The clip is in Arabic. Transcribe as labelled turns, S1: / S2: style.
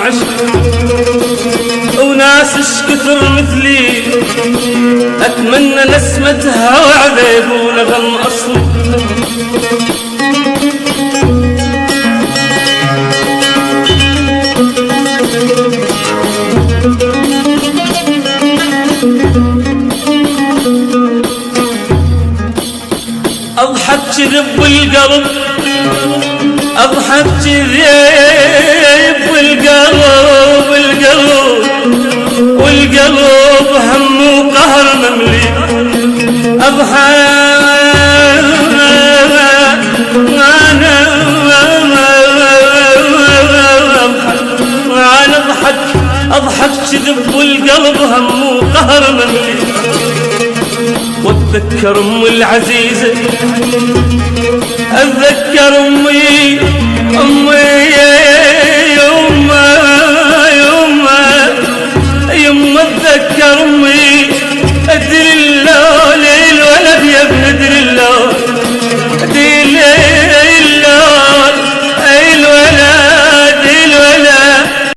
S1: عشق وناس كثر مثلي اتمنى نسمة هوى عذيب ونغم اصل. اضحك كذب بالقلب اضحك كذب بالقلب والقلب هم وقهر مملي. اضحك انا اضحك كذب والقلب هم وقهر مملي. واتذكر امي العزيزة اتذكر امي